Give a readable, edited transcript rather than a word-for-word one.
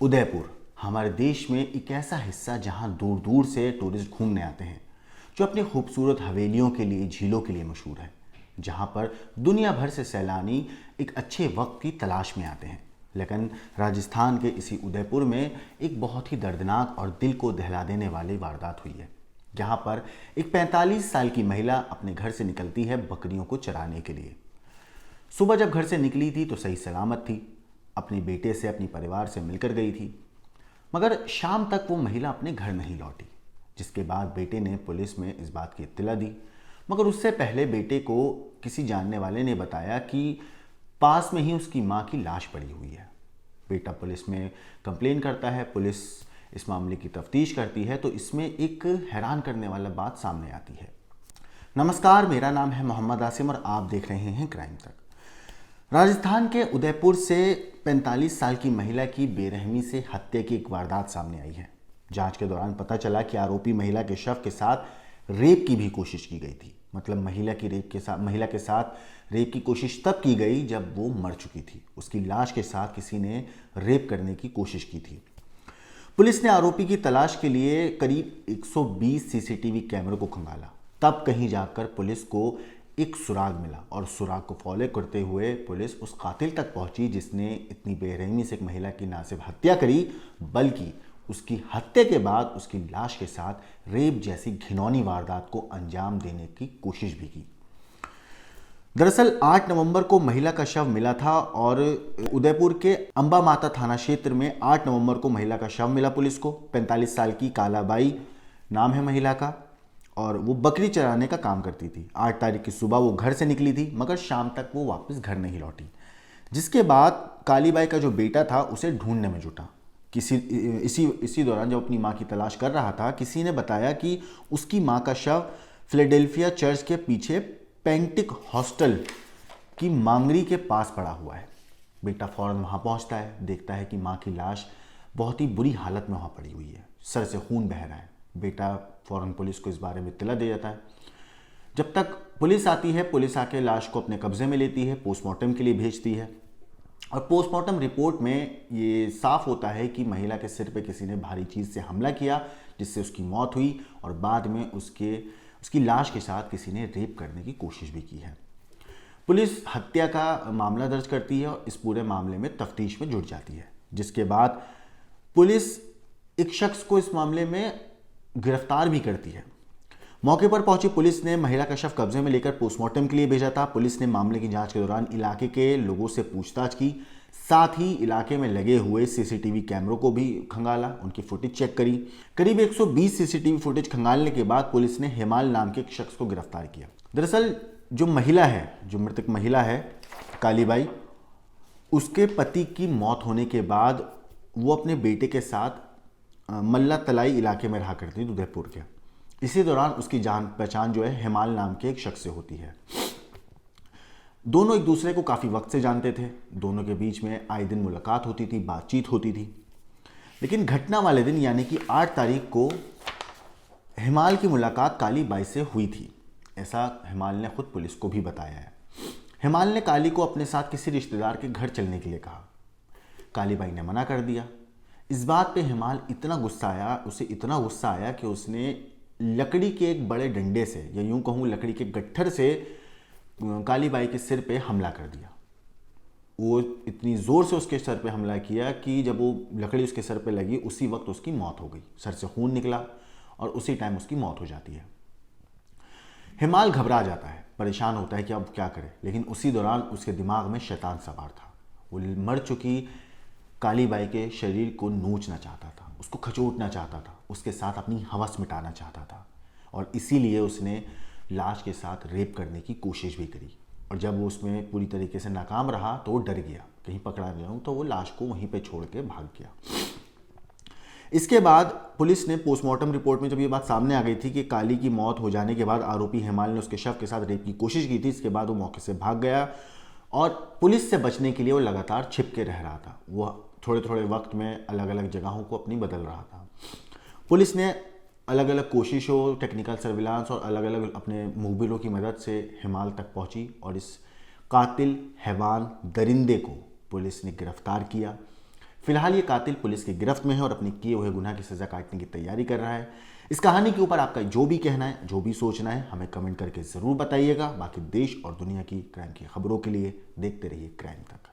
उदयपुर हमारे देश में एक ऐसा हिस्सा जहां दूर दूर से टूरिस्ट घूमने आते हैं, जो अपनी खूबसूरत हवेलियों के लिए, झीलों के लिए मशहूर है, जहां पर दुनिया भर से सैलानी एक अच्छे वक्त की तलाश में आते हैं। लेकिन राजस्थान के इसी उदयपुर में एक बहुत ही दर्दनाक और दिल को दहला देने वाली वारदात हुई है, जहां पर एक 45 साल की महिला अपने घर से निकलती है बकरियों को चराने के लिए। सुबह जब घर से निकली थी तो सही सलामत थी, अपने बेटे से, अपनी परिवार से मिलकर गई थी, मगर शाम तक वो महिला अपने घर नहीं लौटी। जिसके बाद बेटे ने पुलिस में इस बात की इत्तला दी, मगर उससे पहले बेटे को किसी जानने वाले ने बताया कि पास में ही उसकी मां की लाश पड़ी हुई है। बेटा पुलिस में कंप्लेन करता है, पुलिस इस मामले की तफ्तीश करती है तो इसमें एक हैरान करने वाला बात सामने आती है। नमस्कार, मेरा नाम है मोहम्मद आसिम और आप देख रहे हैं क्राइम तक। राजस्थान के उदयपुर से 45 साल की महिला की बेरहमी से हत्या की एक वारदात सामने आई है। जांच के दौरान पता चला कि आरोपी महिला के शव के साथ रेप की भी कोशिश की गई थी। मतलब महिला के साथ रेप की कोशिश तब की गई जब वो मर चुकी थी। उसकी लाश के साथ किसी ने रेप करने की कोशिश की थी। पुलिस ने आरोपी की तलाश के लिए करीब 120 सीसीटीवी कैमरों को खंगाला। तब कहीं जाकर पुलिस को एक सुराग मिला और सुराग को फॉलो करते हुए पुलिस उस कातिल तक पहुंची जिसने इतनी बेरहमी से एक महिला की न सिर्फ हत्या करी, बल्कि उसकी हत्या के बाद उसकी लाश के साथ रेप जैसी घिनौनी वारदात को अंजाम देने की कोशिश भी की। दरअसल 8 नवंबर को महिला का शव मिला था और उदयपुर के अंबा माता थाना क्षेत्र में 8 नवंबर को महिला का शव मिला पुलिस को। 45 साल की कालाबाई नाम है महिला का और वो बकरी चराने का काम करती थी। 8 तारीख की सुबह वो घर से निकली थी, मगर शाम तक वो वापस घर नहीं लौटी। जिसके बाद कालीबाई का जो बेटा था उसे ढूंढने में जुटा। इसी दौरान जब अपनी मां की तलाश कर रहा था, किसी ने बताया कि उसकी मां का शव फिलाडेल्फिया चर्च के पीछे पेंटिक हॉस्टल की मांगरी के पास पड़ा हुआ है। बेटा फौरन वहां पहुंचता है, देखता है कि मां की लाश बहुत ही बुरी हालत में वहां पड़ी हुई है, सर से खून बह रहा है। बेटा फौरन पुलिस को इस बारे में इत्तला दे जाता है। जब तक पुलिस आती है, पुलिस आके लाश को अपने कब्जे में लेती है, पोस्टमार्टम के लिए भेजती है और पोस्टमार्टम रिपोर्ट में ये साफ होता है कि महिला के सिर पे किसी ने भारी चीज़ से हमला किया, जिससे उसकी मौत हुई और बाद में उसकी लाश के साथ किसी ने रेप करने की कोशिश भी की है। पुलिस हत्या का मामला दर्ज करती है और इस पूरे मामले में तफ्तीश में जुट जाती है। जिसके बाद पुलिस एक शख्स को इस मामले में गिरफ्तार भी करती है। मौके पर पहुंची पुलिस ने महिला का शव कब्जे में लेकर पोस्टमार्टम के लिए भेजा था। पुलिस ने मामले की जांच के दौरान इलाके के लोगों से पूछताछ की, साथ ही इलाके में लगे हुए सीसीटीवी कैमरों को भी खंगाला, उनकी फुटेज चेक करी। करीब 120 सीसीटीवी फुटेज खंगालने के बाद पुलिस ने हेमाल नाम के एक शख्स को गिरफ्तार किया। दरअसल जो मृतक महिला है कालीबाई, उसके पति की मौत होने के बाद वो अपने बेटे के साथ मल्ला तलाई इलाके में रहा करती थी उदयपुर के। इसी दौरान उसकी जान पहचान जो है हेमाल नाम के एक शख्स से होती है। दोनों एक दूसरे को काफ़ी वक्त से जानते थे, दोनों के बीच में आए दिन मुलाकात होती थी, बातचीत होती थी। लेकिन घटना वाले दिन यानी कि 8 तारीख को हेमाल की मुलाकात कालीबाई से हुई थी, ऐसा हेमाल ने खुद पुलिस को भी बताया है। हेमाल ने काली को अपने साथ किसी रिश्तेदार के घर चलने के लिए कहा। कालीबाई ने मना कर दिया। इस बात पे हेमाल उसे इतना गुस्सा आया कि उसने लकड़ी के एक बड़े डंडे से, या यूं कहूं लकड़ी के गट्ठर से कालीबाई के सिर पे हमला कर दिया। वो इतनी ज़ोर से उसके सर पे हमला किया कि जब वो लकड़ी उसके सर पे लगी उसी वक्त उसकी मौत हो गई। सर से खून निकला और उसी टाइम उसकी मौत हो जाती है। हेमाल घबरा जाता है, परेशान होता है कि अब क्या करे, लेकिन उसी दौरान उसके दिमाग में शैतान सवार था। वो मर चुकी कालीबाई के शरीर को नोचना चाहता था, उसको खचोटना चाहता था, उसके साथ अपनी हवस मिटाना चाहता था और इसीलिए उसने लाश के साथ रेप करने की कोशिश भी करी। और जब वो उसमें पूरी तरीके से नाकाम रहा तो वो डर गया, कहीं पकड़ा न जाऊं, तो वो लाश को वहीं पे छोड़ के भाग गया। इसके बाद पुलिस ने पोस्टमार्टम रिपोर्ट में जब ये बात सामने आ गई थी कि काली की मौत हो जाने के बाद आरोपी हेमाल ने उसके शव के साथ रेप की कोशिश की थी, इसके बाद वो मौके से भाग गया और पुलिस से बचने के लिए वो लगातार छिप के रह रहा था। वो थोड़े थोड़े वक्त में अलग अलग जगहों को अपनी बदल रहा था। पुलिस ने अलग अलग कोशिशों, टेक्निकल सर्विलांस और अलग अलग अपने मुखबिरों की मदद से हेमाल तक पहुंची और इस कातिल हैवान दरिंदे को पुलिस ने गिरफ्तार किया। फिलहाल ये कातिल पुलिस की गिरफ्त में है और अपने किए हुए गुनाह की सजा काटने की तैयारी कर रहा है। इस कहानी के ऊपर आपका जो भी कहना है, जो भी सोचना है, हमें कमेंट करके ज़रूर बताइएगा। बाकी देश और दुनिया की क्राइम की खबरों के लिए देखते रहिए क्राइम तक।